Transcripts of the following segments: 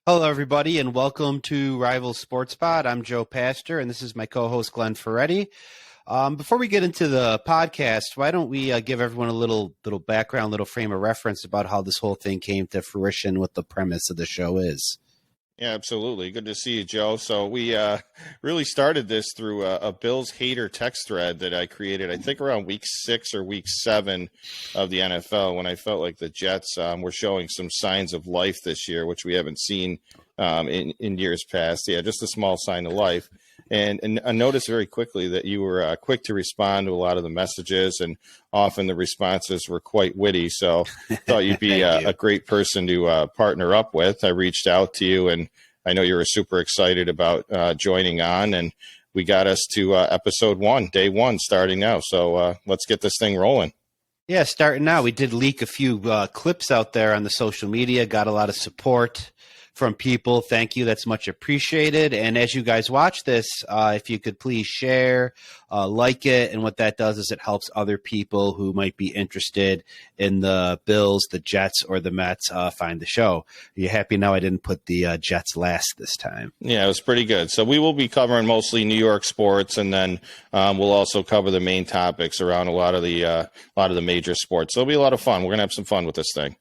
Hello, everybody, and welcome to Rival Sports Pod. I'm Joe Pastor, and this is my co-host Glenn Ferretti. Before we get into the podcast, why don't we give everyone a little background, little frame of reference about how this whole thing came to fruition, what the premise of the show is. Yeah, absolutely. Good to see you, Joe. So we really started this through a Bills hater text thread that I created, I think around week 6 or week 7 of the NFL, when I felt like the Jets were showing some signs of life this year, which we haven't seen in years past. Yeah, just a small sign of life. And I noticed very quickly that you were quick to respond to a lot of the messages, and often the responses were quite witty. So I thought you'd be a great person to partner up with. I reached out to you, and I know you were super excited about joining on, and we got us to episode 1, day 1, starting now. So let's get this thing rolling. Yeah, starting now. We did leak a few clips out there on the social media, got a lot of support from people. Thank you. That's much appreciated. And as you guys watch this, if you could please share, like it. And what that does is it helps other people who might be interested in the Bills, the Jets, or the Mets find the show. Are you happy now I didn't put the Jets last this time? Yeah, it was pretty good. So we will be covering mostly New York sports, and then we'll also cover the main topics around a lot of the major sports. So it'll be a lot of fun. We're gonna have some fun with this thing.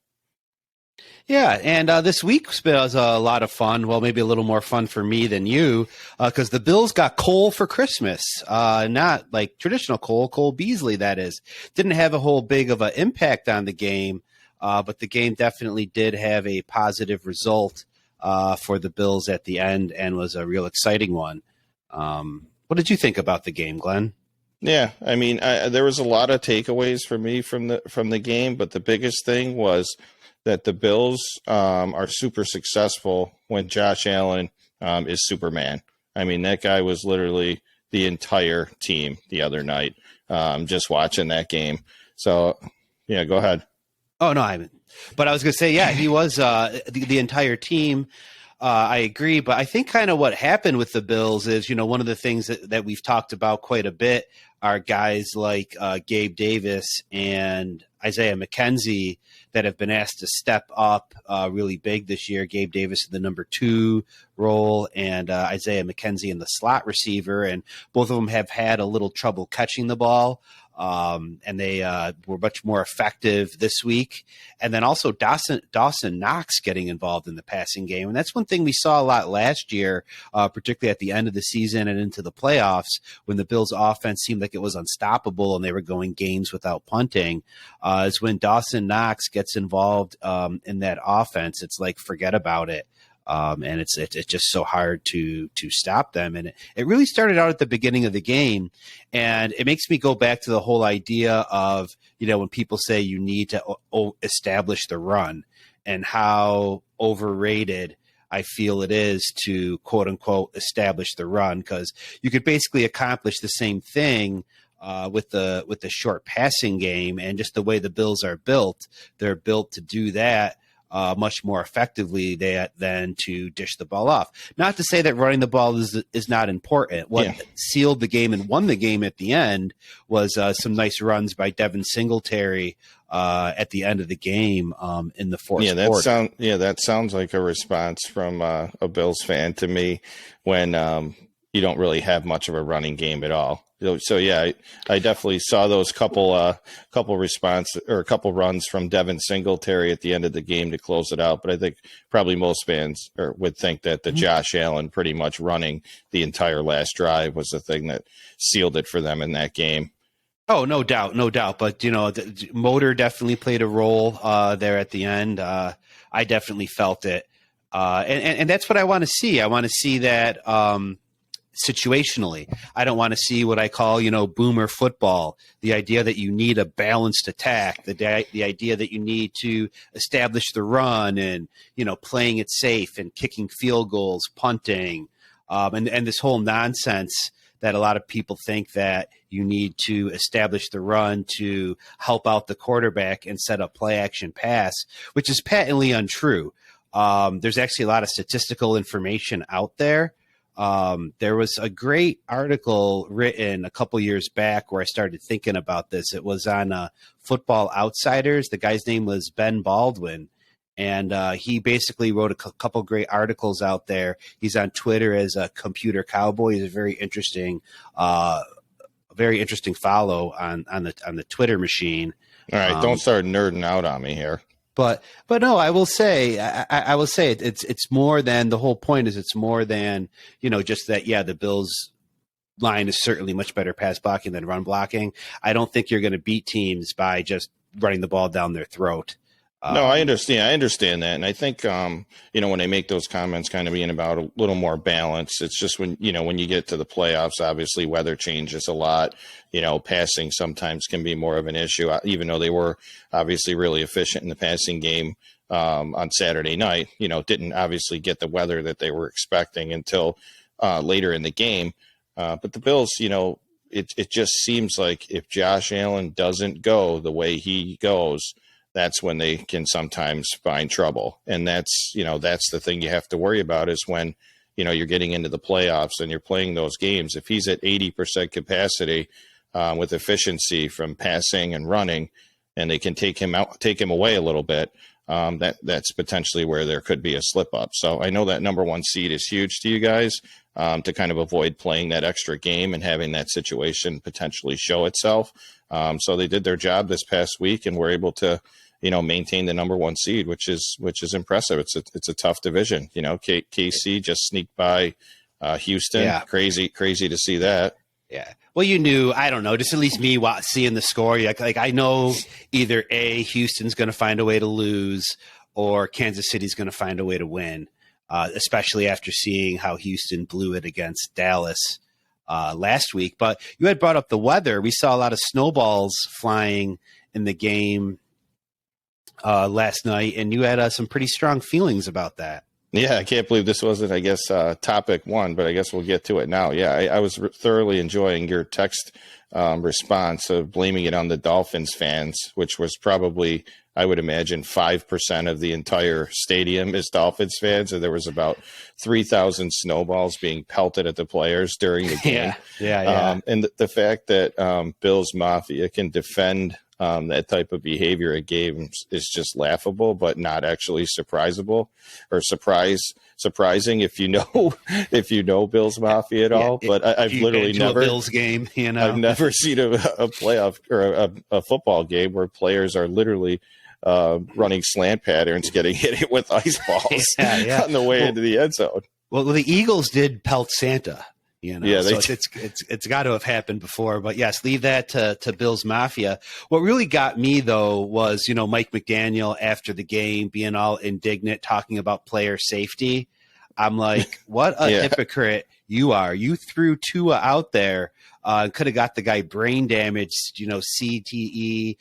Yeah, and this week was a lot of fun. Well, maybe a little more fun for me than you, because the Bills got Cole for Christmas. Not like traditional Cole Beasley, that is. Didn't have a whole big of an impact on the game, but the game definitely did have a positive result for the Bills at the end, and was a real exciting one. What did you think about the game, Glenn? Yeah, I mean, there was a lot of takeaways for me from the game, but the biggest thing was that the Bills are super successful when Josh Allen is Superman. I mean, that guy was literally the entire team the other night, just watching that game. So, yeah, go ahead. Oh, no, I haven't. But I was going to say, yeah, he was the entire team. I agree. But I think kind of what happened with the Bills is, one of the things that we've talked about quite a bit are guys like Gabe Davis and Isaiah McKenzie that have been asked to step up really big this year. Gabe Davis in the number 2 role, and Isaiah McKenzie in the slot receiver. And both of them have had a little trouble catching the ball. And they were much more effective this week. And then also Dawson Knox getting involved in the passing game. And that's one thing we saw a lot last year, particularly at the end of the season and into the playoffs, when the Bills offense seemed like it was unstoppable and they were going games without punting, is when Dawson Knox gets involved in that offense. It's like, forget about it. And it's just so hard to stop them. And it really started out at the beginning of the game. And it makes me go back to the whole idea of, when people say you need to establish the run, and how overrated I feel it is to, quote unquote, establish the run, because you could basically accomplish the same thing with the short passing game. And just the way the Bills are built, they're built to do that much more effectively than to dish the ball off. Not to say that running the ball is not important. What sealed the game and won the game at the end was some nice runs by Devin Singletary at the end of the game in the fourth quarter. That sounds like a response from a Bills fan to me, when you don't really have much of a running game at all. So yeah, I definitely saw those couple runs from Devin Singletary at the end of the game to close it out. But I think probably most fans would think that the Josh Allen pretty much running the entire last drive was the thing that sealed it for them in that game. Oh, no doubt. But, the motor definitely played a role there at the end. I definitely felt it. And that's what I want to see. I want to see that situationally. I don't want to see what I call, boomer football, the idea that you need a balanced attack, the idea that you need to establish the run and, playing it safe and kicking field goals, punting, and this whole nonsense that a lot of people think that you need to establish the run to help out the quarterback and set up play action pass, which is patently untrue. There's actually a lot of statistical information out there. There was a great article written a couple years back where I started thinking about this. It was on Football Outsiders. The guy's name was Ben Baldwin. And he basically wrote a couple great articles out there. He's on Twitter as a Computer Cowboy. He's a very interesting follow on the Twitter machine. All right, don't start nerding out on me here. But no, I will say it's more than, the whole point is it's more than, just that. Yeah, the Bills line is certainly much better pass blocking than run blocking. I don't think you're going to beat teams by just running the ball down their throat. No, I understand. I understand that. And I think, when they make those comments kind of being about a little more balance, it's just when you get to the playoffs, obviously weather changes a lot. Passing sometimes can be more of an issue, even though they were obviously really efficient in the passing game on Saturday night. Didn't obviously get the weather that they were expecting until later in the game. But the Bills, it just seems like if Josh Allen doesn't go the way he goes, that's when they can sometimes find trouble. And that's the thing you have to worry about is when, you're getting into the playoffs and you're playing those games. If he's at 80% capacity with efficiency from passing and running, and they can take him away a little bit, that's potentially where there could be a slip up. So I know that number one seed is huge to you guys, to kind of avoid playing that extra game and having that situation potentially show itself. So they did their job this past week and were able to, maintain the number one seed, which is impressive. It's a tough division. KC just sneaked by Houston. Yeah. Crazy to see that. Yeah. Well, I don't know, just at least me seeing the score. Like I know either Houston's going to find a way to lose, or Kansas City's going to find a way to win, especially after seeing how Houston blew it against Dallas last week. But you had brought up the weather. We saw a lot of snowballs flying in the game last night, and you had some pretty strong feelings about that. Yeah, I can't believe this wasn't, I guess, topic one, but I guess we'll get to it now. Yeah, I was thoroughly enjoying your text response of blaming it on the Dolphins fans, which was probably, I would imagine, 5% of the entire stadium is Dolphins fans. And there was about 3,000 snowballs being pelted at the players during the game. Yeah. And the fact that Bills Mafia can defend that type of behavior at games is just laughable, but not actually surprising if you know Bills Mafia at all. But I've literally never a Bills game. I've never seen a playoff or a football game where players are literally running slant patterns, getting hit with ice balls on the way into the end zone. Well, the Eagles did pelt Santa. Yeah, so it's got to have happened before, but yes, leave that to Bills Mafia. What really got me though was, Mike McDaniel after the game being all indignant, talking about player safety. I'm like, what a hypocrite you are. You threw Tua out there, could have got the guy brain damage, CTE,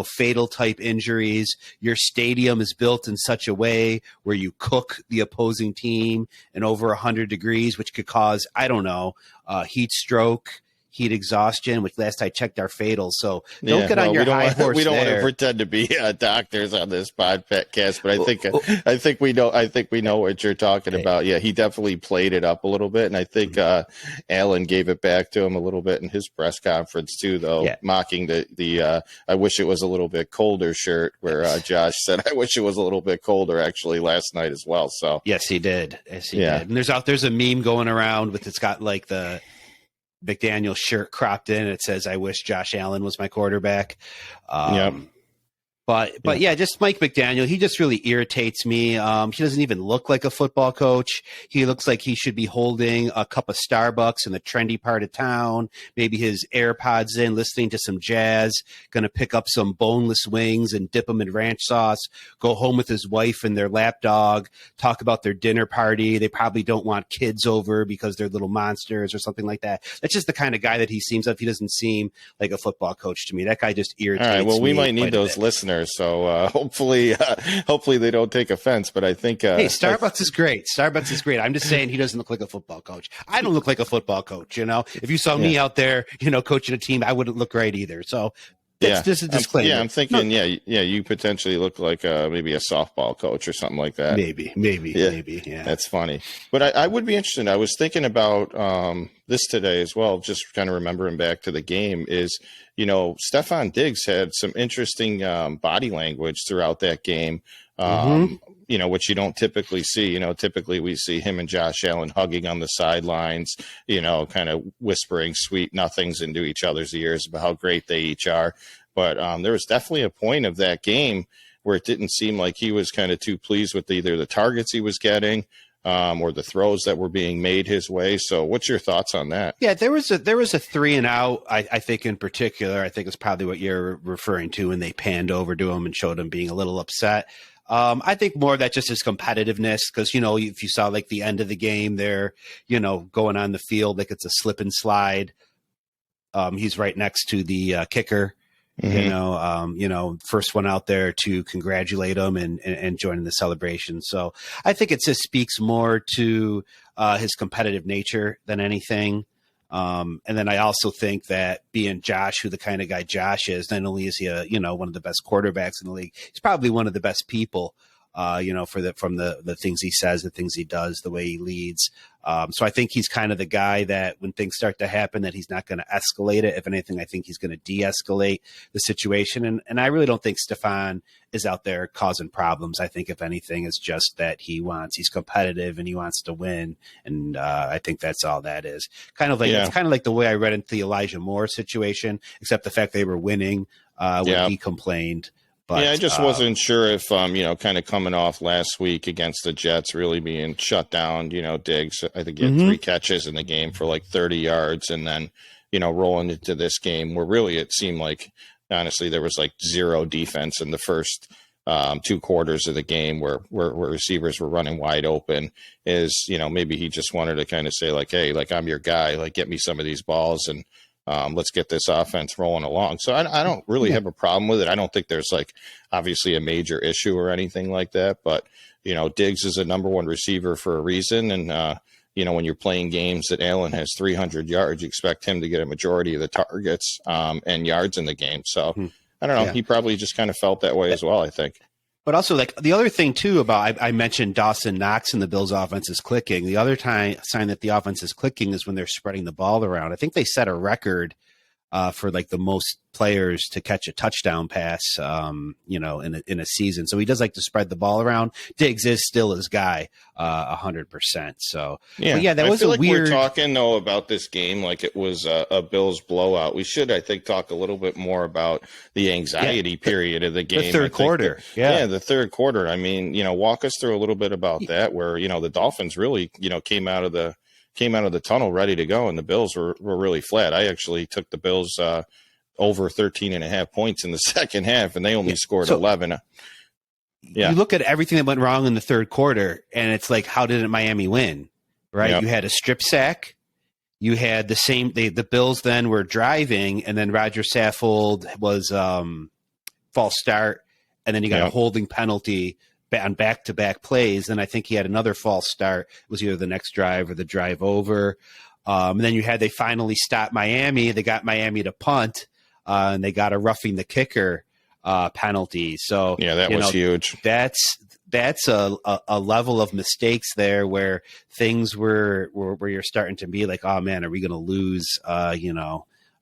fatal type injuries. Your stadium is built in such a way where you cook the opposing team in over 100 degrees, which could cause, I don't know, heat stroke, heat exhaustion, which last I checked are fatal. So don't get on your high horse. We don't want to pretend to be doctors on this podcast, but I think we know what you're talking about. Yeah, he definitely played it up a little bit, and I think Allen gave it back to him a little bit in his press conference too, though, mocking the "I wish it was a little bit colder" shirt, where Josh said, "I wish it was a little bit colder," actually last night as well. So yes, he did. Yes, he did. And there's a meme going around it's got like the McDaniel shirt cropped in. It says, "I wish Josh Allen was my quarterback." But yeah, just Mike McDaniel, he just really irritates me. He doesn't even look like a football coach. He looks like he should be holding a cup of Starbucks in the trendy part of town, maybe his AirPods in, listening to some jazz, going to pick up some boneless wings and dip them in ranch sauce, go home with his wife and their lap dog, talk about their dinner party. They probably don't want kids over because they're little monsters or something like that. That's just the kind of guy that he seems like. He doesn't seem like a football coach to me. That guy just irritates me. All right, well, we might need those listeners. So hopefully they don't take offense. But I think hey, Starbucks is great. Starbucks is great. I'm just saying he doesn't look like a football coach. I don't look like a football coach. If you saw me out there, coaching a team, I wouldn't look right either. So that's just a disclaimer. I'm thinking, you potentially look like maybe a softball coach or something like that. Maybe. Yeah, that's funny. But I would be interested. I was thinking about this today as well, just kind of remembering back to the game is, Stephon Diggs had some interesting body language throughout that game. Mm-hmm. Which you don't typically see. Typically we see him and Josh Allen hugging on the sidelines, kind of whispering sweet nothings into each other's ears about how great they each are. But there was definitely a point of that game where it didn't seem like he was kind of too pleased with either the targets he was getting or the throws that were being made his way. So what's your thoughts on that? Yeah, there was a 3-and-out. I think in particular, I think it's probably what you're referring to when they panned over to him and showed him being a little upset. I think more of that just his competitiveness, because, if you saw like the end of the game there, going on the field, like it's a slip and slide. He's right next to the kicker, first one out there to congratulate him and join in the celebration. So I think it just speaks more to his competitive nature than anything. And then I also think that being Josh, who the kind of guy Josh is, not only is he one of the best quarterbacks in the league, he's probably one of the best people, from the things he says, the things he does, the way he leads. So I think he's kind of the guy that when things start to happen, that he's not going to escalate it. If anything, I think he's going to de-escalate the situation. And I really don't think Stefan is out there causing problems. I think if anything, it's just that he's competitive and he wants to win. And I think that's all that is. It's kind of like the way I read into the Elijah Moore situation, except the fact they were winning when he complained. But, I just wasn't sure if, kind of coming off last week against the Jets really being shut down, Diggs, I think he had 3 catches in the game for like 30 yards. And then, rolling into this game where really it seemed like, honestly, there was like 0 defense in the first 2 quarters of the game where receivers were running wide open is, maybe he just wanted to kind of say like, hey, like I'm your guy, like get me some of these balls and let's get this offense rolling along. So I don't really have a problem with it. I don't think there's like obviously a major issue or anything like that. But, Diggs is a number 1 receiver for a reason. And, when you're playing games that Allen has 300 yards, you expect him to get a majority of the targets and yards in the game. So I don't know. Yeah. He probably just kind of felt that way as well, I think. But also, like the other thing too about I mentioned Dawson Knox and the Bills' offense is clicking. The other sign that the offense is clicking is when they're spreading the ball around. I think they set a record for like the most players to catch a touchdown pass, in a season. So he does like to spread the ball around. Diggs is still his guy, 100%. So that was weird. We're talking though about this game like it was a Bills blowout. We should, I think, talk a little bit more about the anxiety period of the game. The third quarter, the third quarter. I mean, walk us through a little bit about that, where the Dolphins really, came out of the tunnel ready to go, and the Bills were really flat. I actually took the Bills over 13.5 points in the second half, and they only scored 11. You look at everything that went wrong in the third quarter, and it's like, how didn't Miami win? Right? Yep. You had a strip sack. You had the Bills then were driving, and then Roger Saffold was false start, and then you got a holding penalty on back-to-back plays. And I think he had another false start. It was either the next drive or the drive over. And then they finally stopped Miami. They got Miami to punt, and they got a roughing the kicker penalty. So that was huge. That's a level of mistakes there where things where you're starting to be like, oh man, are we going to lose?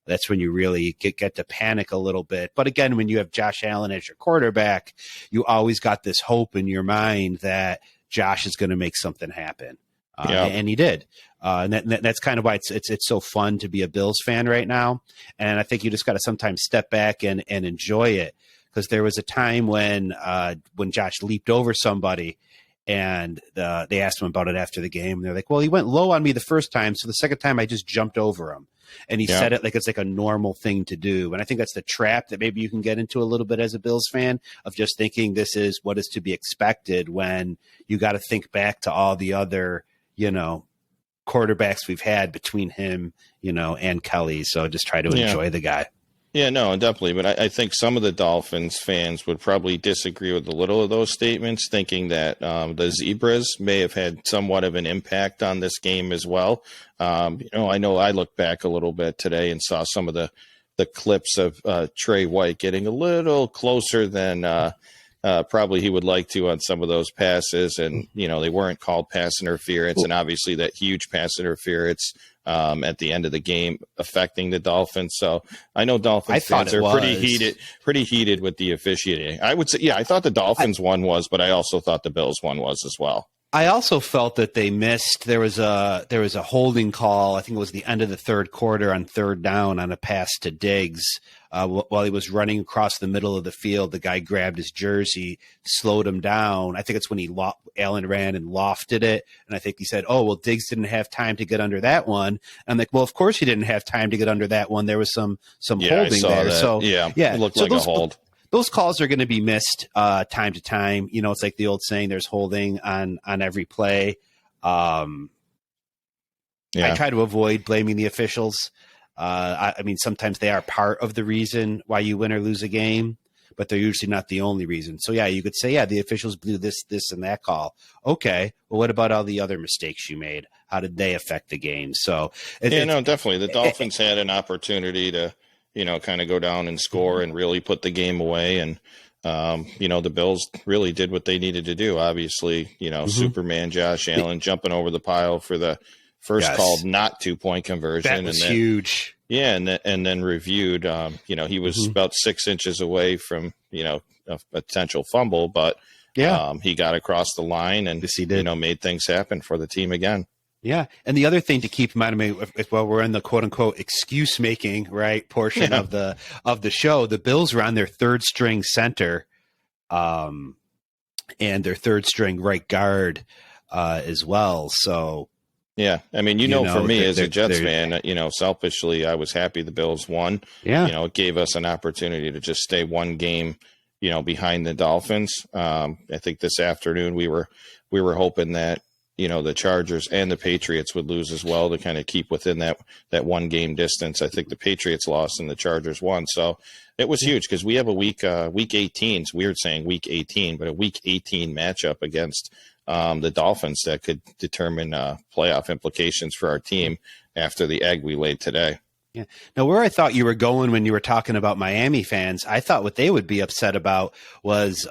That's when you really get to panic a little bit. But again, when you have Josh Allen as your quarterback, you always got this hope in your mind that Josh is going to make something happen. And he did. And that's kind of why it's so fun to be a Bills fan right now. And I think you just got to sometimes step back and enjoy it. Because there was a time when Josh leaped over somebody, and they asked him about it after the game. And they're like, well, he went low on me the first time, so the second time I just jumped over him. And he said it like it's like a normal thing to do. And I think that's the trap that maybe you can get into a little bit as a Bills fan, of just thinking this is what is to be expected, when you got to think back to all the other, quarterbacks we've had between him, and Kelly. So just try to enjoy the guy. Yeah, no, definitely. But I think some of the Dolphins fans would probably disagree with a little of those statements, thinking that the Zebras may have had somewhat of an impact on this game as well. I know I looked back a little bit today and saw some of the clips of Trey White getting a little closer than probably he would like to on some of those passes, and they weren't called pass interference, and obviously that huge pass interference at the end of the game affecting the Dolphins. So I know Dolphins fans are pretty heated with the officiating. I would say, yeah, I thought the Dolphins one was, but I also thought the Bills one was as well. I also felt that they missed. There was a holding call. I think it was the end of the third quarter on third down on a pass to Diggs. While he was running across the middle of the field, the guy grabbed his jersey, slowed him down. I think it's when Allen ran and lofted it. And I think he said, "Oh, well, Diggs didn't have time to get under that one." And I'm like, "Well, of course he didn't have time to get under that one. There was some holding there." That. So yeah, it looked like a hold. Those calls are going to be missed time to time. It's like the old saying, there's holding on every play. I try to avoid blaming the officials. I mean, sometimes they are part of the reason why you win or lose a game, but they're usually not the only reason. So, yeah, you could say, yeah, the officials blew this, and that call. Okay, well, what about all the other mistakes you made? How did they affect the game? So, definitely. The Dolphins had an opportunity to kind of go down and score and really put the game away. And, the Bills really did what they needed to do. Obviously, Superman Josh Allen jumping over the pile for the first called not 2-point conversion. That was huge. Yeah. And then reviewed, he was about 6 inches away from, a potential fumble, but he got across the line and, made things happen for the team again. Yeah. And the other thing to keep in mind, while we're in the quote unquote excuse making, right, portion of the show, the Bills were on their third string center, and their third string right guard, as well. So, yeah. I mean, for me as a Jets fan, selfishly, I was happy the Bills won. Yeah. It gave us an opportunity to just stay one game, behind the Dolphins. I think this afternoon we were hoping that, the Chargers and the Patriots would lose as well to kind of keep within that one game distance. I think the Patriots lost and the Chargers won. So it was huge because we have a week 18. It's weird saying week 18, but a week 18 matchup against the Dolphins that could determine playoff implications for our team after the egg we laid today. Yeah. Now, where I thought you were going when you were talking about Miami fans, I thought what they would be upset about was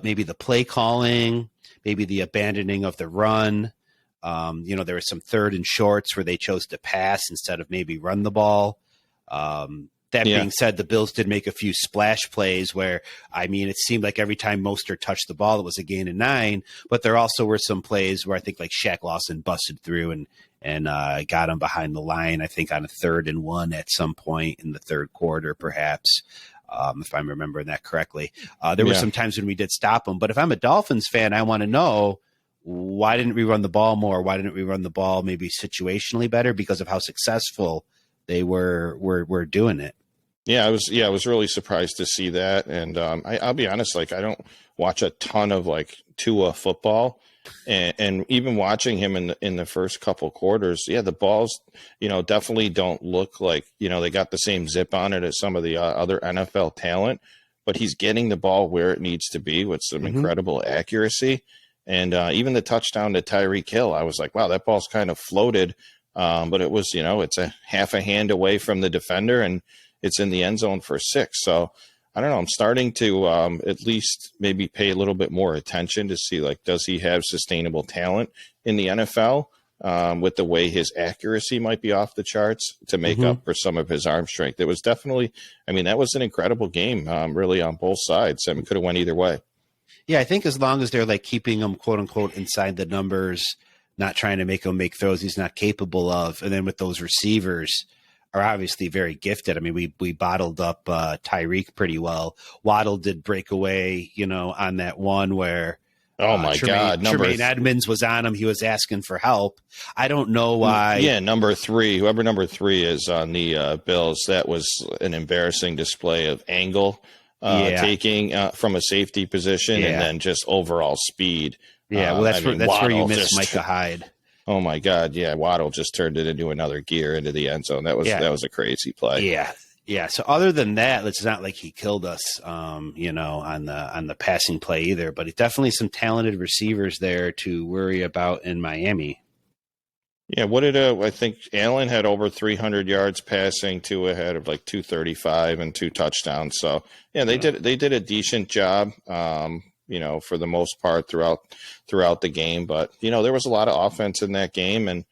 maybe the play calling, maybe the abandoning of the run. There were some third and shorts where they chose to pass instead of maybe run the ball. Being said, the Bills did make a few splash plays where, I mean, it seemed like every time Mostert touched the ball, it was a gain of 9. But there also were some plays where I think like Shaq Lawson busted through and got him behind the line, I think on a 3rd and 1 at some point in the third quarter, perhaps. If I'm remembering that correctly. There were some times when we did stop them. But if I'm a Dolphins fan, I want to know, why didn't we run the ball more? Why didn't we run the ball maybe situationally better because of how successful they were doing it? Yeah, I was really surprised to see that. And I'll be honest, like I don't watch a ton of like Tua football. And even watching him in the first couple quarters, the balls, definitely don't look like, they got the same zip on it as some of the other NFL talent, but he's getting the ball where it needs to be with some incredible accuracy. And even the touchdown to Tyreek Hill, I was like, wow, that ball's kind of floated. But it was, it's a half a hand away from the defender and it's in the end zone for 6. So I don't know. I'm starting to at least maybe pay a little bit more attention to see, like, does he have sustainable talent in the NFL with the way his accuracy might be off the charts to make up for some of his arm strength. It was definitely, I mean, that was an incredible game, really on both sides. I mean, could have went either way. Yeah, I think as long as they're like keeping him, quote unquote, inside the numbers, not trying to make him make throws he's not capable of. And then with those receivers, are obviously very gifted. I mean, we bottled up Tyreek pretty well. Waddle did break away, on that one where Tremaine Edmonds was on him. He was asking for help. I don't know why. Yeah, number 3, whoever number 3 is on the Bills, that was an embarrassing display of angle taking from a safety position and then just overall speed. Yeah, well, that's where you miss Micah Hyde. Oh my God! Yeah, Waddle just turned it into another gear into the end zone. That was a crazy play. Yeah. So other than that, it's not like he killed us, on the passing play either. But definitely some talented receivers there to worry about in Miami. Yeah, what did I think Allen had over 300 yards passing, to ahead of like 235 and 2 touchdowns. So yeah, they did a decent job, for the most part throughout the game. But there was a lot of offense in that game, and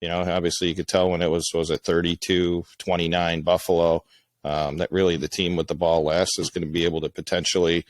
obviously you could tell when it was at 32-29 Buffalo, that really the team with the ball last is going to be able to potentially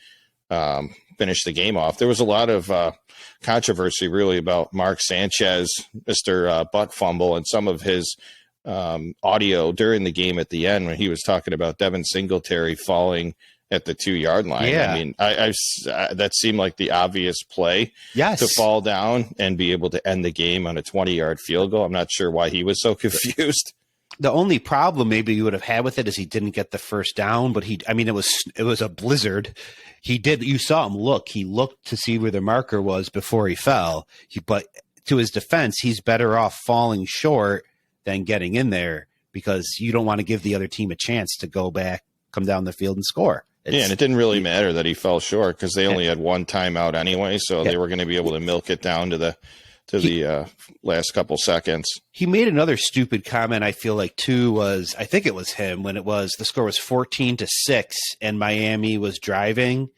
finish the game off. There was a lot of controversy really about Mark Sanchez, Mr. Butt Fumble, and some of his audio during the game at the end when he was talking about Devin Singletary falling at the 2-yard line. Yeah. I mean, that seemed like the obvious play to fall down and be able to end the game on a 20-yard field goal. I'm not sure why he was so confused. The only problem maybe you would have had with it is he didn't get the first down, but it was a blizzard. You saw him look. He looked to see where the marker was before he fell. But to his defense, he's better off falling short than getting in there, because you don't want to give the other team a chance to go back, come down the field and score. And it didn't really matter that he fell short, because they only had one timeout anyway, so they were going to be able to milk it down to the last couple seconds. He made another stupid comment, I feel like, too, I think it was him, when the score was 14-6 and Miami was driving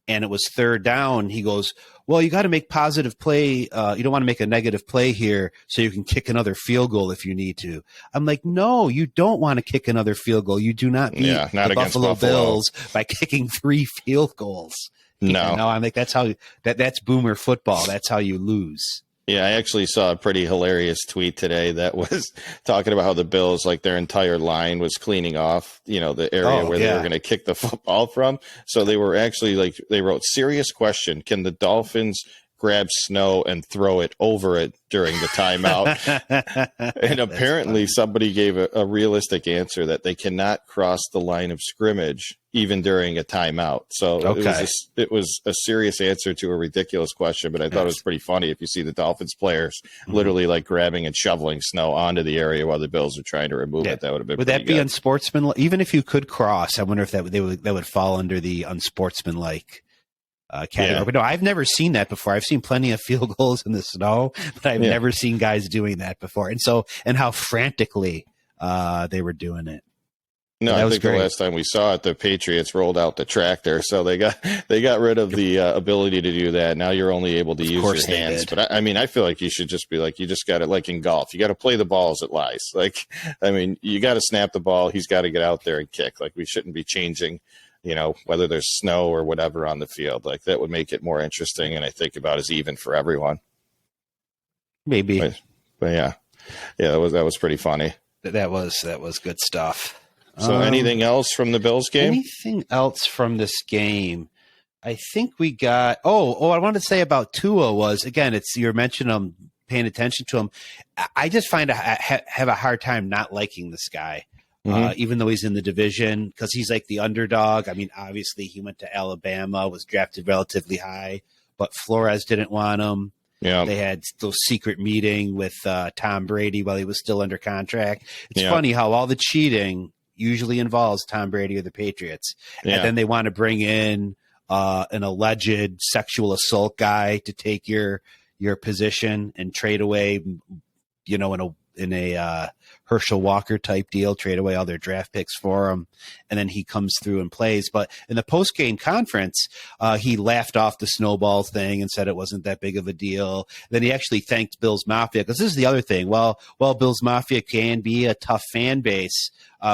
and it was third down. He goes, well, you got to make positive play. You don't want to make a negative play here so you can kick another field goal if you need to. I'm like, no, you don't want to kick another field goal. You do not beat the Buffalo Bills by kicking 3 field goals. No, I'm like, that's boomer football. That's how you lose. Yeah, I actually saw a pretty hilarious tweet today that was talking about how the Bills, like their entire line was cleaning off, the area where they were going to kick the football from. So they were actually they wrote, serious question, can the Dolphins grab snow and throw it over it during the timeout? And apparently somebody gave a realistic answer that they cannot cross the line of scrimmage even during a timeout. So it was a serious answer to a ridiculous question, but I thought it was pretty funny if you see the Dolphins players literally like grabbing and shoveling snow onto the area while the Bills are trying to remove it. That would have been pretty good. Unsportsmanlike? Even if you could cross, I wonder if that would fall under the unsportsmanlike category. Yeah. But no, I've never seen that before. I've seen plenty of field goals in the snow, but I've never seen guys doing that before. And how frantically they were doing it. No, I think the last time we saw it, the Patriots rolled out the tractor, so they got rid of the ability to do that. Now you're only able to use your hands. But I feel like you should just be like, you just got to, like in golf, you got to play the ball as it lies. Like, you got to snap the ball. He's got to get out there and kick. Like, we shouldn't be changing, whether there's snow or whatever on the field. Like, that would make it more interesting, and I think about as even for everyone. Maybe, but yeah, that was pretty funny. That was good stuff. So anything else from the Bills game? Anything else from this game? I think we got – I wanted to say about Tua was, again, you're mentioning him, paying attention to him. I just have a hard time not liking this guy, even though he's in the division, because he's like the underdog. I mean, obviously he went to Alabama, was drafted relatively high, but Flores didn't want him. Yeah. They had those secret meeting with Tom Brady while he was still under contract. It's funny how all the cheating – usually involves Tom Brady or the Patriots. And then they want to bring in an alleged sexual assault guy to take your position and trade away, in a Herschel Walker type deal, trade away all their draft picks for him. And then he comes through and plays. But in the post-game conference, he laughed off the snowball thing and said it wasn't that big of a deal. Then he actually thanked Bills Mafia, because this is the other thing. Well, Bills Mafia can be a tough fan base.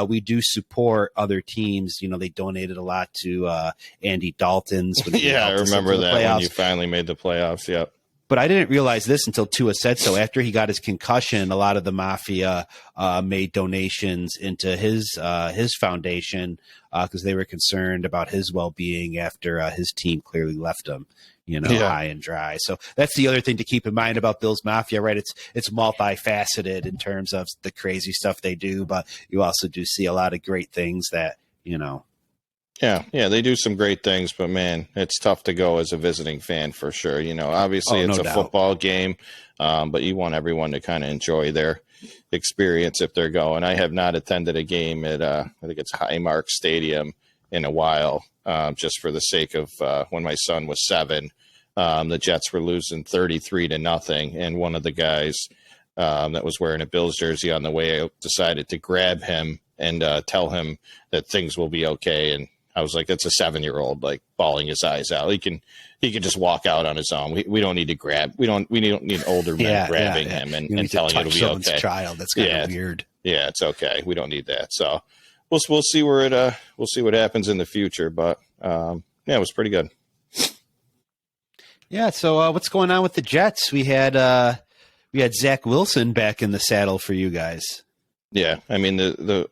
We do support other teams. They donated a lot to Andy Dalton's. I remember that when you finally made the playoffs. Yep. But I didn't realize this until Tua said so. After he got his concussion, a lot of the Mafia made donations into his foundation because they were concerned about his well-being after his team clearly left him, high and dry. So that's the other thing to keep in mind about Bills Mafia, right? It's multifaceted in terms of the crazy stuff they do, but you also do see a lot of great things that, Yeah, they do some great things, but man, it's tough to go as a visiting fan for sure. Obviously it's a football game, but you want everyone to kind of enjoy their experience if they're going. I have not attended a game at, I think it's Highmark Stadium in a while, just for the sake of when my son was 7, the Jets were losing 33-0, and one of the guys that was wearing a Bills jersey on the way out decided to grab him and tell him that things will be okay. And I was like, that's a 7-year-old, like bawling his eyes out. He can just walk out on his own. We don't need to grab. We don't need older men grabbing him and telling him it'll be okay. Child, that's kind of weird. Yeah, it's okay. We don't need that. So we'll see where we'll see what happens in the future. But it was pretty good. Yeah. So what's going on with the Jets? We had Zach Wilson back in the saddle for you guys. Yeah, I mean the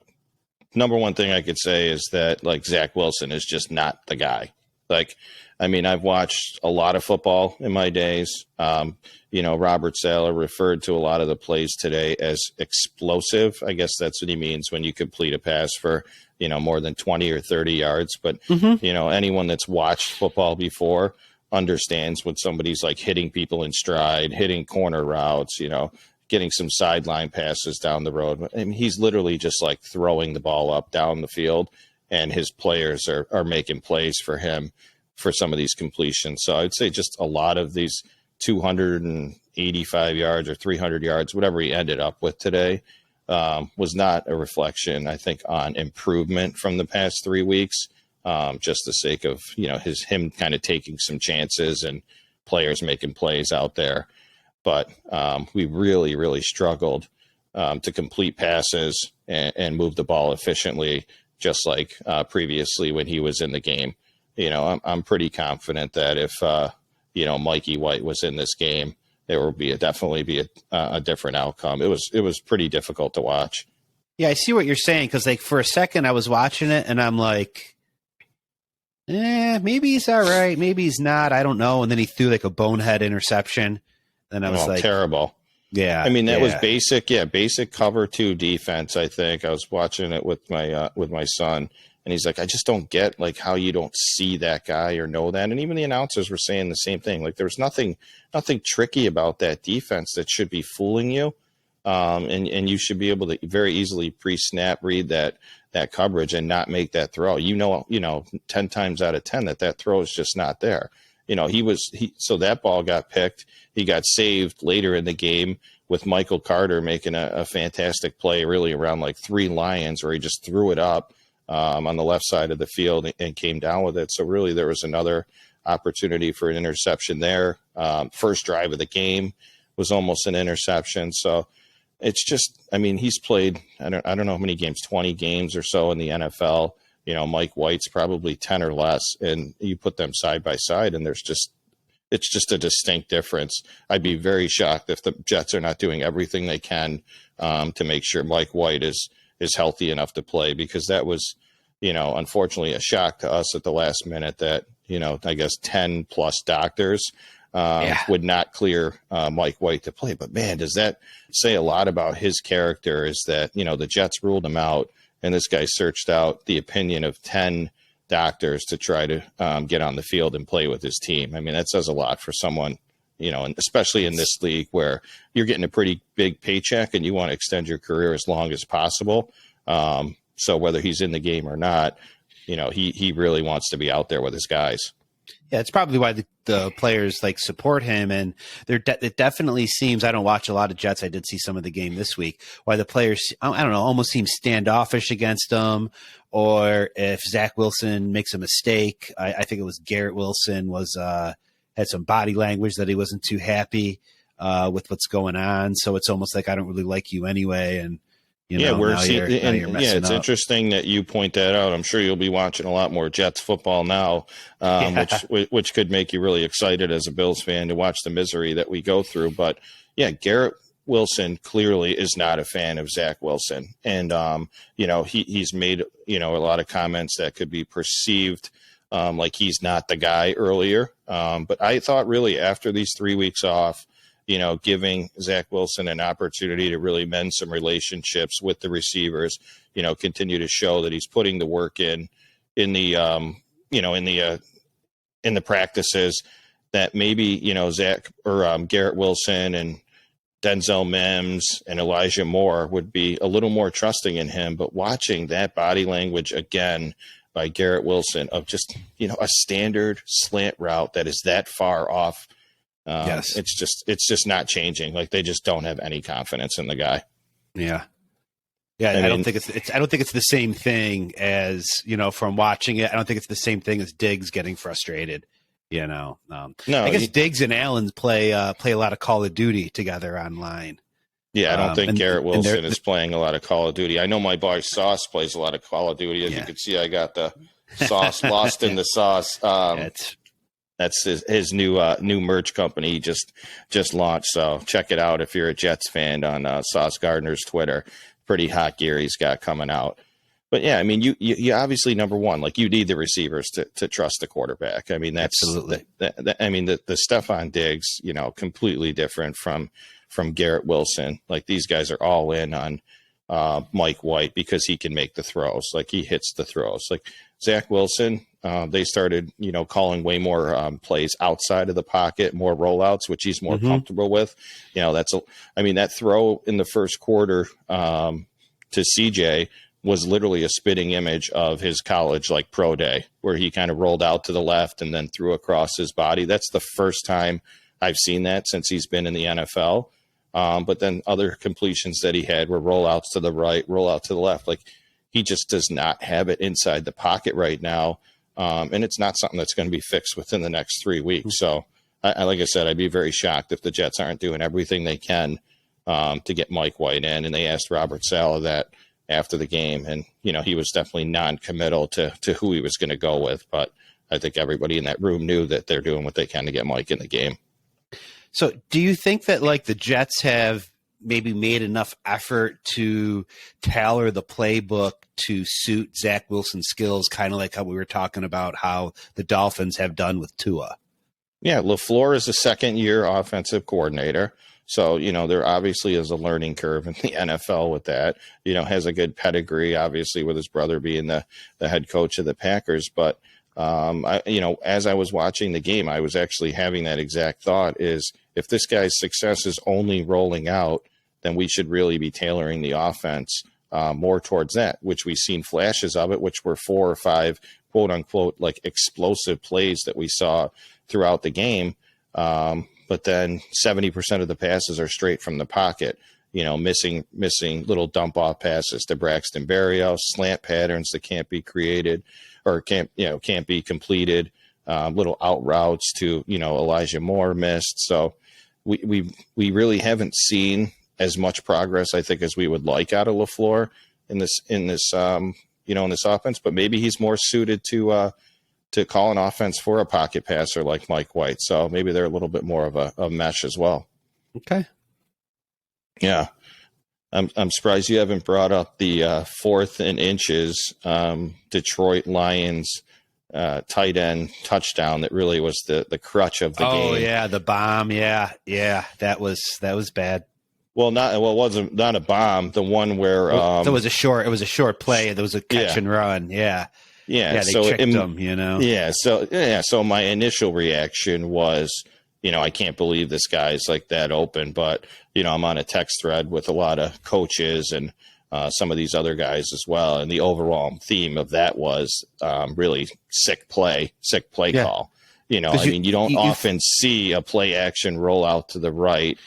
number one thing I could say is that like Zach Wilson is just not the guy. Like, I mean, I've watched a lot of football in my days. Robert Saleh referred to a lot of the plays today as explosive. I guess that's what he means when you complete a pass for, more than 20 or 30 yards. But, anyone that's watched football before understands when somebody's like hitting people in stride, hitting corner routes, getting some sideline passes down the road. I mean, he's literally just like throwing the ball up down the field, and his players are making plays for him for some of these completions. So I'd say just a lot of these 285 yards or 300 yards, whatever he ended up with today, was not a reflection, I think, on improvement from the past 3 weeks. Just the sake of, him kind of taking some chances and players making plays out there. But we really, really struggled to complete passes and move the ball efficiently, just like previously when he was in the game. I'm pretty confident that if, Mikey White was in this game, there will definitely be a different outcome. It was pretty difficult to watch. Yeah, I see what you're saying, because like for a second I was watching it and I'm like, maybe he's all right, maybe he's not, I don't know. And then he threw like a bonehead interception. And I was like, terrible. Yeah. I mean, that was basic cover 2 defense, I think. I was watching it with my son, and he's like, I just don't get like how you don't see that guy or know that. And even the announcers were saying the same thing. Like, there was nothing tricky about that defense that should be fooling you. And you should be able to very easily pre-snap read that coverage and not make that throw. 10 times out of 10 that throw is just not there. So that ball got picked. He got saved later in the game with Michael Carter making a fantastic play really around like 3 Lions, where he just threw it up on the left side of the field and came down with it. So really there was another opportunity for an interception there. First drive of the game was almost an interception. So it's just, I mean, he's played, I don't know how many games, 20 games or so in the NFL. Mike White's probably 10 or less, and you put them side by side, and it's just a distinct difference. I'd be very shocked if the Jets are not doing everything they can to make sure Mike White is healthy enough to play, because that was, unfortunately a shock to us at the last minute that, I guess 10 plus doctors would not clear Mike White to play. But man, does that say a lot about his character, is that, the Jets ruled him out, and this guy searched out the opinion of 10 doctors to try to get on the field and play with his team. I mean, that says a lot for someone, and especially in this league where you're getting a pretty big paycheck and you want to extend your career as long as possible. So whether he's in the game or not, he really wants to be out there with his guys. Yeah, it's probably why the players like support him, and it definitely seems, I don't watch a lot of Jets. I did see some of the game this week, why the players, I don't know, almost seem standoffish against him, or if Zach Wilson makes a mistake. I think it was Garrett Wilson had some body language that he wasn't too happy with what's going on. So it's almost like, I don't really like you anyway, and it's interesting that you point that out. I'm sure you'll be watching a lot more Jets football now, which could make you really excited as a Bills fan to watch the misery that we go through. But yeah, Garrett Wilson clearly is not a fan of Zach Wilson, and he's made a lot of comments that could be perceived like he's not the guy earlier. But I thought really after these 3 weeks off, giving Zach Wilson an opportunity to really mend some relationships with the receivers, continue to show that he's putting the work in the practices, that maybe, Zach or Garrett Wilson and Denzel Mims and Elijah Moore would be a little more trusting in him. But watching that body language again by Garrett Wilson of just, a standard slant route that is that far off Yes. It's just not changing. Like they just don't have any confidence in the guy. Yeah. Yeah, I don't think I don't think it's the same thing as, from watching it. I don't think it's the same thing as Diggs getting frustrated. No, I guess Diggs and Allen play a lot of Call of Duty together online. Yeah, I don't think Garrett Wilson is playing a lot of Call of Duty. I know my boy Sauce plays a lot of Call of Duty. As you can see, I got the sauce lost in the sauce. That's his new merch company he just launched. So check it out if you're a Jets fan on Sauce Gardner's Twitter. Pretty hot gear he's got coming out. But yeah, I mean, you obviously, number one, like you need the receivers to trust the quarterback. I mean, that's absolutely. The Stephon Diggs, completely different from Garrett Wilson. Like these guys are all in on Mike White because he can make the throws. Like he hits the throws. Like Zach Wilson, they started, calling way more plays outside of the pocket, more rollouts, which he's more comfortable with. That throw in the first quarter to CJ was literally a spitting image of his college, like pro day, where he kind of rolled out to the left and then threw across his body. That's the first time I've seen that since he's been in the NFL. But then other completions that he had were rollouts to the right, rollout to the left. Like he just does not have it inside the pocket right now. And it's not something that's going to be fixed within the next 3 weeks. So like I said, I'd be very shocked if the Jets aren't doing everything they can to get Mike White in. And they asked Robert Saleh that after the game. And, he was definitely non-committal to who he was going to go with. But I think everybody in that room knew that they're doing what they can to get Mike in the game. So do you think that like the Jets have maybe made enough effort to tailor the playbook to suit Zach Wilson's skills, kind of like how we were talking about how the Dolphins have done with Tua? Yeah, LaFleur is a second-year offensive coordinator. So, there obviously is a learning curve in the NFL with that. Has a good pedigree, obviously, with his brother being the head coach of the Packers. But, as I was watching the game, I was actually having that exact thought is if this guy's success is only rolling out, then we should really be tailoring the offense more towards that, which we've seen flashes of it, which were 4 or 5, quote unquote, like explosive plays that we saw throughout the game. But then 70% of the passes are straight from the pocket, missing little dump off passes to Braxton Berrios, slant patterns that can't be created or can't be completed, little out routes to, Elijah Moore missed. So we really haven't seen as much progress, I think, as we would like out of LaFleur in this offense, but maybe he's more suited to call an offense for a pocket passer like Mike White. So maybe they're a little bit more of a mesh as well. Okay. Yeah. I'm surprised you haven't brought up the 4th and inches Detroit Lions tight end touchdown that really was the crutch of the game. Oh yeah, the bomb. Yeah, that was bad. Well, it wasn't not a bomb. The one where it was a short play. There was a catch and run. Yeah. Yeah, they tricked them, Yeah, so my initial reaction was, I can't believe this guy's like that open, but I'm on a text thread with a lot of coaches and some of these other guys as well, and the overall theme of that was really sick play call. You don't often see a play action roll out to the right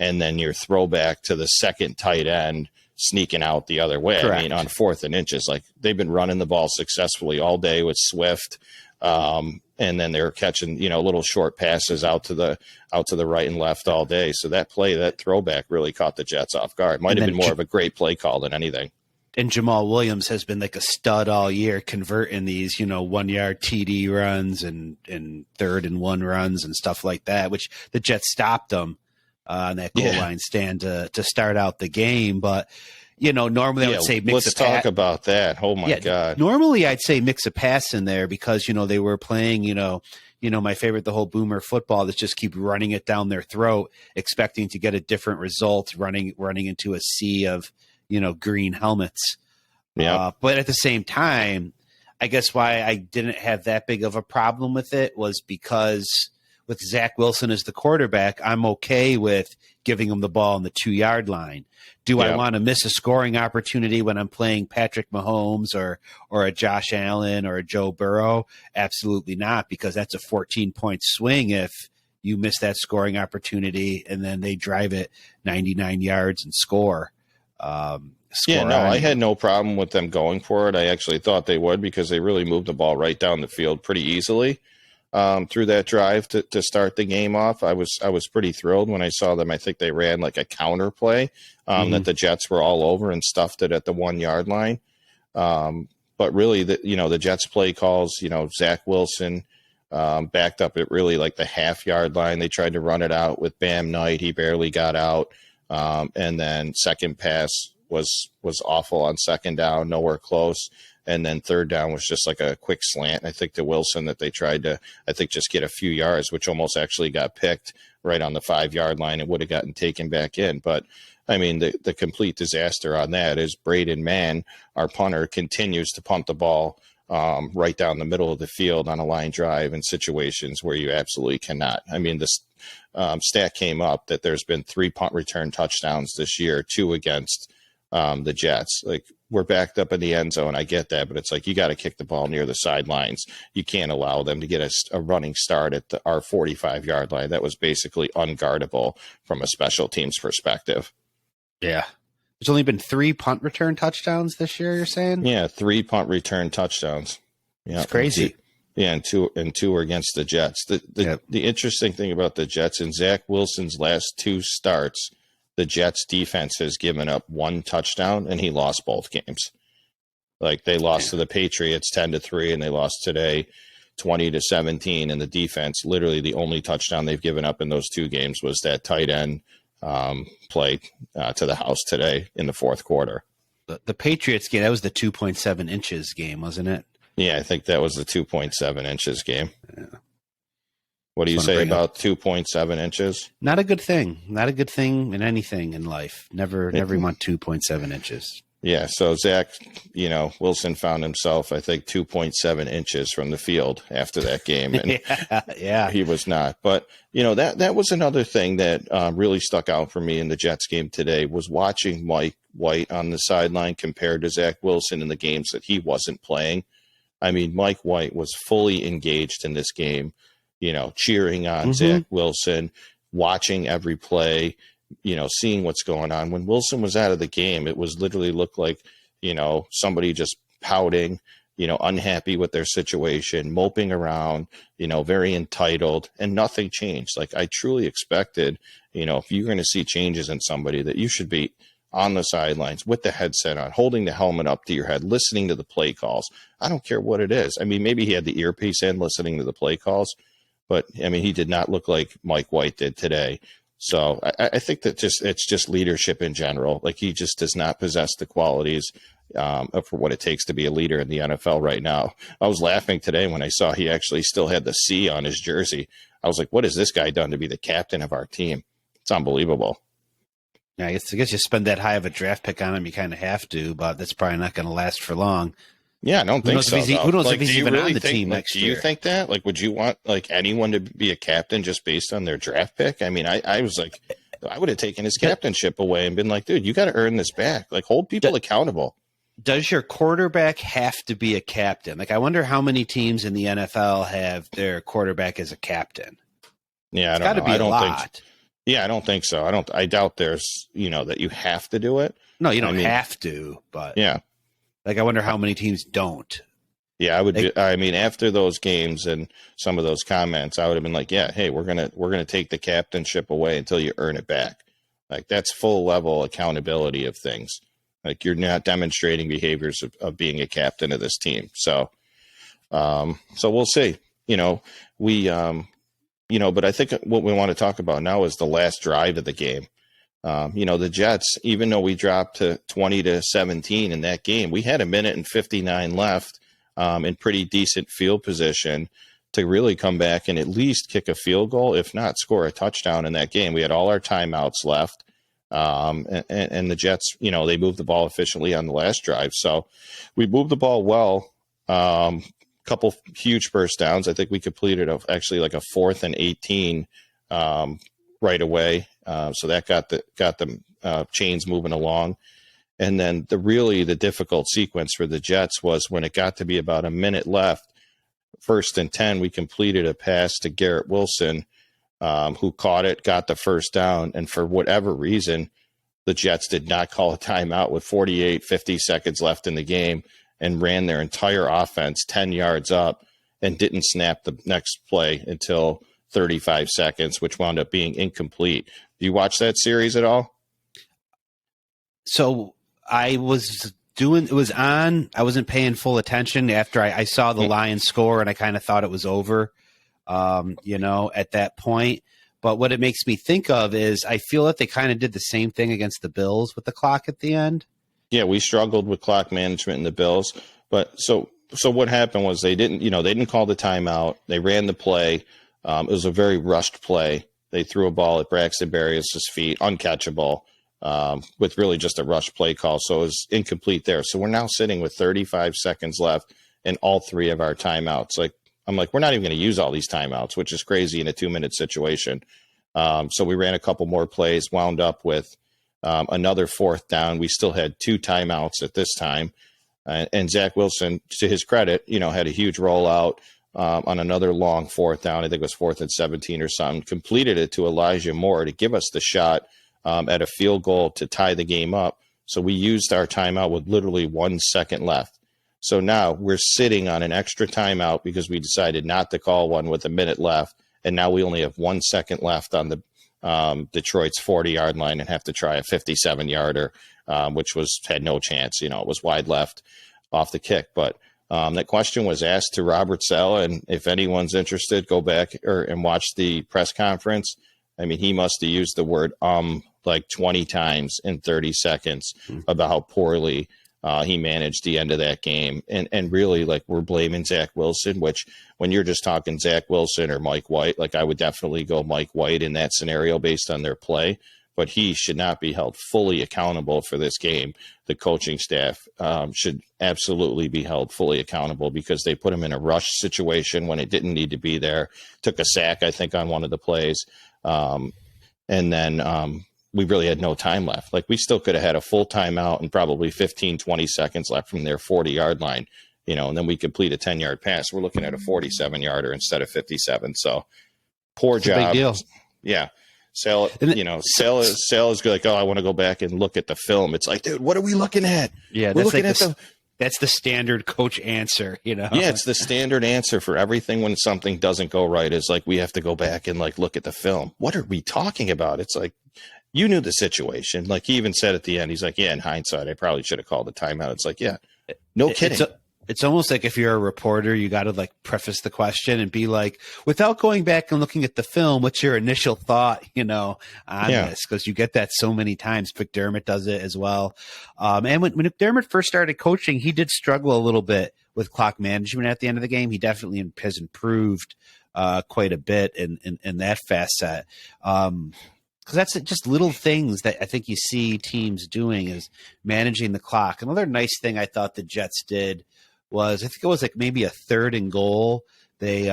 and then your throwback to the second tight end sneaking out the other way. Correct. I mean, on 4th and inches, like they've been running the ball successfully all day with Swift. And then they're catching, little short passes out to the right and left all day. So that throwback really caught the Jets off guard. Might have been more of a great play call than anything. And Jamal Williams has been like a stud all year, converting these, 1 yard TD runs and 3rd and 1 runs and stuff like that, which the Jets stopped them on that goal line stand to start out the game. But, normally I would say mix let's talk about that. Oh my God. Normally I'd say mix a pass in there because, they were playing, my favorite, the whole boomer football that just keep running it down their throat, expecting to get a different result, running into a sea of, green helmets. Yeah. But at the same time, I guess why I didn't have that big of a problem with it was because with Zach Wilson as the quarterback, I'm okay with giving him the ball on the 2 yard line. Do I want to miss a scoring opportunity when I'm playing Patrick Mahomes or a Josh Allen or a Joe Burrow? Absolutely not, because that's a 14-point swing if, you miss that scoring opportunity, and then they drive it 99 yards and score. Yeah, no, I had no problem with them going for it. I actually thought they would because they really moved the ball right down the field pretty easily through that drive to start the game off. I was pretty thrilled when I saw them. I think they ran like a counter play that the Jets were all over and stuffed it at the 1 yard line. But really, the Jets play calls, Zach Wilson backed up at really like the half-yard line. They tried to run it out with Bam Knight. He barely got out. And then second pass was awful on second down, nowhere close. And then third down was just like a quick slant, I think, to Wilson that they tried to, just get a few yards, which almost actually got picked right on the 5 yard line. It would have gotten taken back in. But, I mean, the complete disaster on that is Braden Mann, our punter, continues to punt the ball right down the middle of the field on a line drive in situations where you absolutely cannot. I mean, this stat came up that there's been 3 punt return touchdowns this year, 2 against the Jets. Like, we're backed up in the end zone. I get that, but it's like you got to kick the ball near the sidelines. You can't allow them to get a running start at our 45 yard line. That was basically unguardable from a special teams perspective. Yeah. There's only been 3 punt return touchdowns this year, you're saying? Yeah, 3 punt return touchdowns. Yeah, it's crazy. And two are against the Jets. The interesting thing about the Jets, in Zach Wilson's last 2 starts, the Jets defense has given up 1 touchdown, and he lost both games. Like, they lost to the Patriots 10-3, and they lost today 20-17. And the defense, literally the only touchdown they've given up in those 2 games was that tight end play to the house today in the fourth quarter. The Patriots game, that was the 2.7 inches game, wasn't it? Yeah, I think that was the 2.7 inches game. Yeah. What do you say about 2.7 inches? Not a good thing. Not a good thing in anything in life. Never want 2.7 inches. Yeah, so Zach, Wilson found himself, I think, 2.7 inches from the field after that game. And yeah, he was not. But, that was another thing that really stuck out for me in the Jets game today was watching Mike White on the sideline compared to Zach Wilson in the games that he wasn't playing. I mean, Mike White was fully engaged in this game, cheering on Zach Wilson, watching every play, seeing what's going on. When Wilson was out of the game, it was literally looked like, somebody just pouting, unhappy with their situation, moping around, very entitled, and nothing changed. Like, I truly expected, if you're going to see changes in somebody, that you should be on the sidelines with the headset on, holding the helmet up to your head, listening to the play calls. I don't care what it is. I mean, maybe he had the earpiece in listening to the play calls, but I mean, he did not look like Mike White did today. So I think that it's just leadership in general. Like, he just does not possess the qualities for what it takes to be a leader in the NFL right now. I was laughing today when I saw he actually still had the C on his jersey. I was like, what has this guy done to be the captain of our team? It's unbelievable. Yeah, I guess you spend that high of a draft pick on him, you kind of have to, but that's probably not going to last for long. Yeah, I don't think so. Who knows if he's even on the team next year? Do you think that? Like, would you want anyone to be a captain just based on their draft pick? I mean, I was like, I would have taken his captainship away and been like, dude, you got to earn this back. Like, hold people accountable. Does your quarterback have to be a captain? Like, I wonder how many teams in the NFL have their quarterback as a captain. Yeah, it's got to be a lot. Yeah, I don't think so. I doubt there's, that you have to do it. No, you don't have to, but yeah. Like, I wonder how many teams don't. Yeah, after those games and some of those comments, I would have been like, yeah, hey, we're gonna take the captainship away until you earn it back. Like, that's full level accountability of things. Like, you're not demonstrating behaviors of being a captain of this team. So we'll see. But I think what we want to talk about now is the last drive of the game. The Jets, even though we dropped to 20-17 in that game, we had 1:59 left in pretty decent field position to really come back and at least kick a field goal, if not score a touchdown in that game. We had all our timeouts left. And the Jets, they moved the ball efficiently on the last drive. So we moved the ball well. Couple huge first downs. I think we completed actually like a 4th and 18 right away. So that got the chains moving along. And then the difficult sequence for the Jets was when it got to be about a minute left, 1st and 10, we completed a pass to Garrett Wilson who caught it, got the first down, and for whatever reason, the Jets did not call a timeout with 48, 50 seconds left in the game and ran their entire offense 10 yards up and didn't snap the next play until 35 seconds, which wound up being incomplete. Do you watch that series at all? So I was it was on. I wasn't paying full attention after I saw the Lions score, and I kind of thought it was over, at that point. But what it makes me think of is I feel that they kind of did the same thing against the Bills with the clock at the end. Yeah, we struggled with clock management in the Bills. But so what happened was they didn't call the timeout. They ran the play. It was a very rushed play. They threw a ball at Braxton Berrios' feet, uncatchable, with really just a rush play call. So it was incomplete there. So we're now sitting with 35 seconds left in all three of our timeouts. I'm like, we're not even going to use all these timeouts, which is crazy in a 2-minute situation. So we ran a couple more plays, wound up with another fourth down. We still had 2 timeouts at this time. And Zach Wilson, to his credit, had a huge rollout on another long fourth down. I think it was 4th and 17 or something. Completed it to Elijah Moore to give us the shot at a field goal to tie the game up. So we used our timeout with literally 1 second left. So now we're sitting on an extra timeout because we decided not to call one with a minute left. And now we only have 1 second left on the Detroit's 40-yard line and have to try a 57-yarder, which had no chance. It was wide left off the kick. But that question was asked to Robert Saleh, and if anyone's interested, go back and watch the press conference. I mean, he must have used the word like 20 times in 30 seconds about how poorly he managed the end of that game. And really, we're blaming Zach Wilson, which when you're just talking Zach Wilson or Mike White, I would definitely go Mike White in that scenario based on their play. But he should not be held fully accountable for this game. The coaching staff should absolutely be held fully accountable because they put him in a rush situation when it didn't need to be there. Took a sack, I think, on one of the plays. And then we really had no time left. We still could have had a full timeout and probably 15, 20 seconds left from their 40-yard line, and then we complete a 10-yard pass. We're looking at a 47-yarder instead of 57. So poor job. Big deal. Yeah. Sale is like, oh, I want to go back and look at the film. It's like, dude, what are we looking at? Yeah, that's the standard coach answer, Yeah, it's the standard answer for everything when something doesn't go right is we have to go back and look at the film. What are we talking about? It's like, you knew the situation. He even said at the end, he's like, yeah, in hindsight, I probably should have called a timeout. It's like, yeah, no kidding. It's almost like if you're a reporter, you got to preface the question and be like, without going back and looking at the film, what's your initial thought, on this? Because you get that so many times. McDermott does it as well. And when McDermott first started coaching, he did struggle a little bit with clock management at the end of the game. He definitely has improved quite a bit in that facet. Because that's just little things that I think you see teams doing is managing the clock. Another nice thing I thought the Jets did was, I think it was maybe a 3rd and goal. They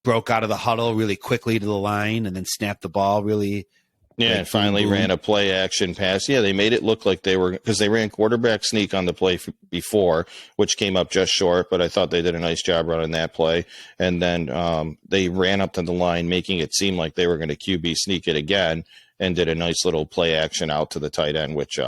broke out of the huddle really quickly to the line and then snapped the ball really. Yeah, and finally ran a play action pass. Yeah, they made it look like they were, because they ran quarterback sneak on the play before, which came up just short, but I thought they did a nice job running that play. And then they ran up to the line, making it seem like they were going to QB sneak it again, and did a nice little play action out to the tight end, which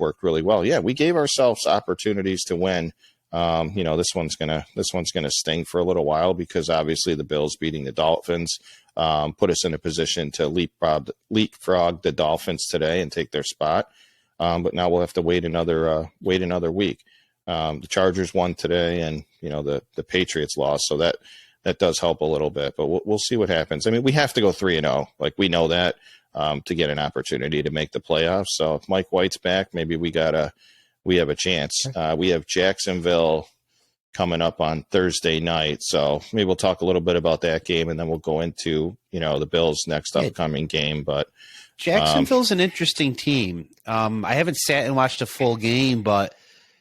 worked really well. Yeah, we gave ourselves opportunities to win. This one's gonna sting for a little while because obviously the Bills beating the Dolphins put us in a position to leapfrog the Dolphins today and take their spot. But now we'll have to wait another week. The Chargers won today, and the Patriots lost, so that does help a little bit. But we'll see what happens. I mean, we have to go 3-0. We know that to get an opportunity to make the playoffs. So if Mike White's back, maybe we have a chance. We have Jacksonville coming up on Thursday night. So maybe we'll talk a little bit about that game, and then we'll go into, the Bills' next upcoming game. But Jacksonville's an interesting team. I haven't sat and watched a full game, but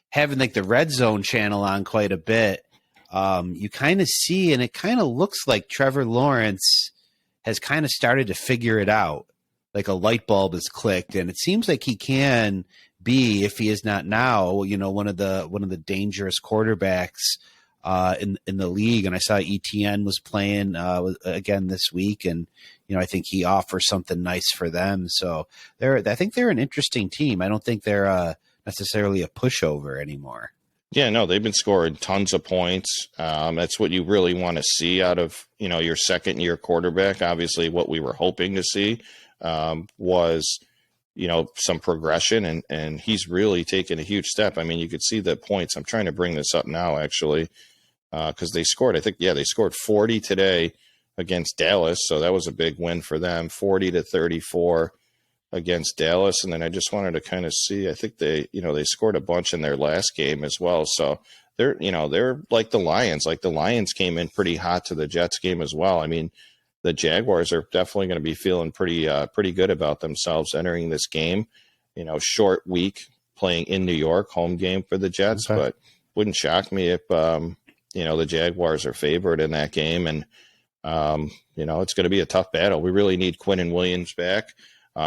having the Red Zone channel on quite a bit, you kind of see, and it kind of looks like Trevor Lawrence has kind of started to figure it out. A light bulb has clicked, and it seems like he can be, if he is not now, one of the dangerous quarterbacks in the league. And I saw ETN was playing again this week, and I think he offers something nice for them. So I think they're an interesting team. I don't think they're necessarily a pushover anymore. Yeah, no, they've been scoring tons of points. That's what you really want to see out of, your second year quarterback. Obviously, what we were hoping to see was, some progression, and he's really taken a huge step. I mean, you could see the points. I'm trying to bring this up now, actually, because they scored, they scored 40 today against Dallas. So that was a big win for them, 40-34 against Dallas. And then I just wanted to kind of see, I think they scored a bunch in their last game as well. So they're like the Lions. Like the Lions came in pretty hot to the Jets game as well. I mean, the Jaguars are definitely going to be feeling pretty good about themselves entering this game. Short week playing in New York, home game for the Jets, Okay. but wouldn't shock me if the Jaguars are favored in that game. And it's going to be a tough battle. We really need Quinnen Williams back.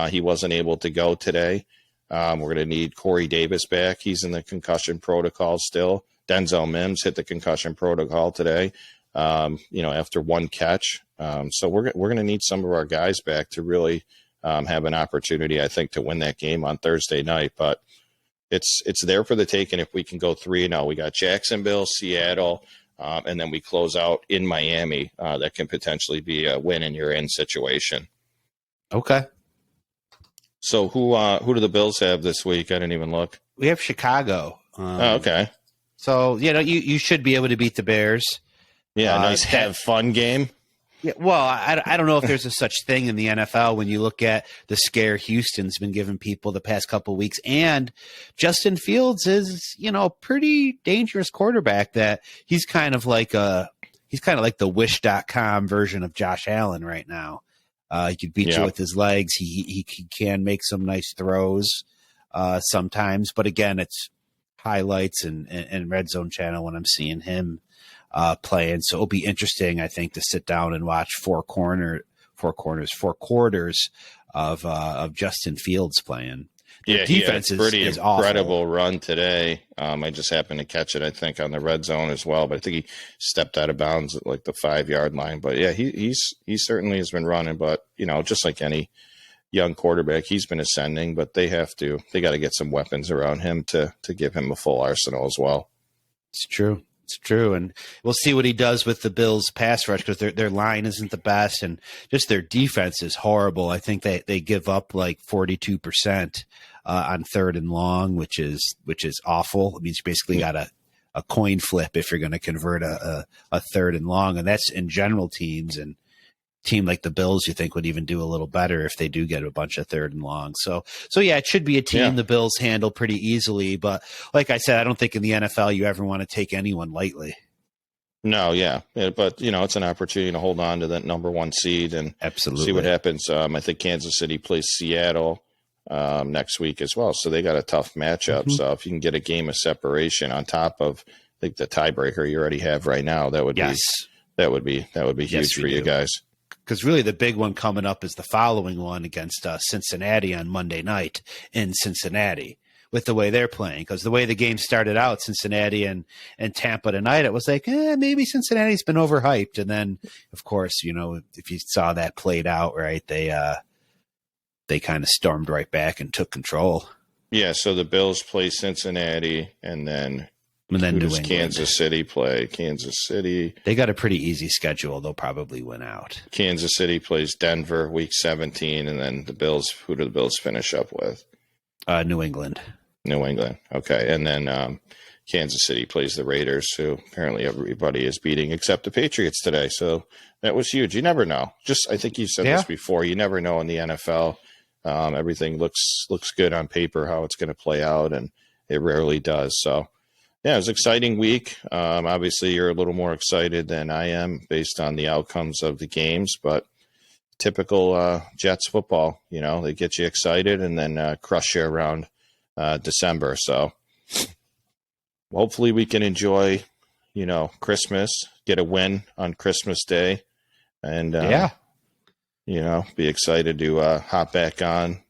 He wasn't able to go today. We're going to need Corey Davis back. He's in the concussion protocol still. Denzel Mims hit the concussion protocol today, after one catch. So we're going to need some of our guys back to really have an opportunity, I think, to win that game on Thursday night. But it's there for the taking if we can go 3-0. We got Jacksonville, Seattle, and then we close out in Miami. That can potentially be a win in your in situation. Okay. So who do the Bills have this week? I didn't even look. We have Chicago. Okay. So, you should be able to beat the Bears. Yeah, nice have fun game. Yeah, well, I don't know if there's a such thing in the NFL when you look at the scare Houston's been giving people the past couple of weeks. And Justin Fields is, a pretty dangerous quarterback that he's kind of like the wish.com version of Josh Allen right now. He could beat you with his legs. He can make some nice throws sometimes. But again, it's highlights and red zone channel when I'm seeing him playing. So it'll be interesting, I think, to sit down and watch four quarters of Justin Fields playing. Yeah, defense he had a pretty is incredible awful. run today. I just happened to catch it, I think, on the red zone as well. But I think he stepped out of bounds at like the 5-yard line. But yeah, he certainly has been running. But just like any young quarterback, he's been ascending. But they got to get some weapons around him to give him a full arsenal as well. It's true. It's true. And we'll see what he does with the Bills pass rush because their line isn't the best and just their defense is horrible. I think they give up like 42% on 3rd and long, which is awful. It means you basically got a coin flip if you're going to convert a 3rd and long. And that's in general teams, and team like the Bills you think would even do a little better if they do get a bunch of 3rd and long. So yeah, it should be a team the Bills handle pretty easily. But like I said, I don't think in the NFL you ever want to take anyone lightly. No, yeah. But, it's an opportunity to hold on to that number 1 seed and absolutely see what happens. I think Kansas City plays Seattle next week as well. So they got a tough matchup. Mm-hmm. So if you can get a game of separation on top of, I think, the tiebreaker you already have right now, that would be huge for you guys. Because really the big one coming up is the following one against Cincinnati on Monday night in Cincinnati with the way they're playing. Because the way the game started out, Cincinnati and Tampa tonight, it was like, maybe Cincinnati's been overhyped. And then, of course, if you saw that played out, right, they kind of stormed right back and took control. Yeah, so the Bills play Cincinnati, and then who does Kansas City play? Kansas City. They got a pretty easy schedule. They'll probably win out. Kansas City plays Denver week 17, and then the Bills. Who do the Bills finish up with? New England. New England. Okay, and then Kansas City plays the Raiders, who apparently everybody is beating except the Patriots today. So that was huge. You never know. I think you said this before. You never know in the NFL. Everything looks good on paper how it's going to play out, and it rarely does. So. Yeah, it was an exciting week. Obviously, you're a little more excited than I am based on the outcomes of the games, but typical Jets football, they get you excited and then crush you around December. So hopefully we can enjoy, Christmas, get a win on Christmas Day, and, be excited to hop back on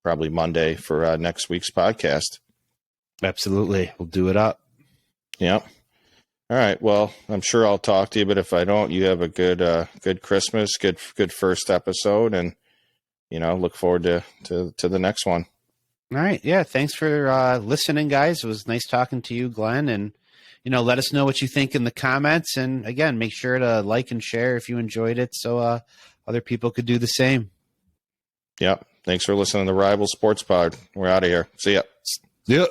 probably Monday for next week's podcast. Absolutely. We'll do it up. Yep. All right. Well, I'm sure I'll talk to you, but if I don't, you have a good Christmas, good first episode, and look forward to the next one. All right. Yeah. Thanks for listening, guys. It was nice talking to you, Glenn. And, let us know what you think in the comments. And again, make sure to like and share if you enjoyed it so other people could do the same. Yep. Thanks for listening to the Rival Sports Pod. We're out of here. See ya. Yep.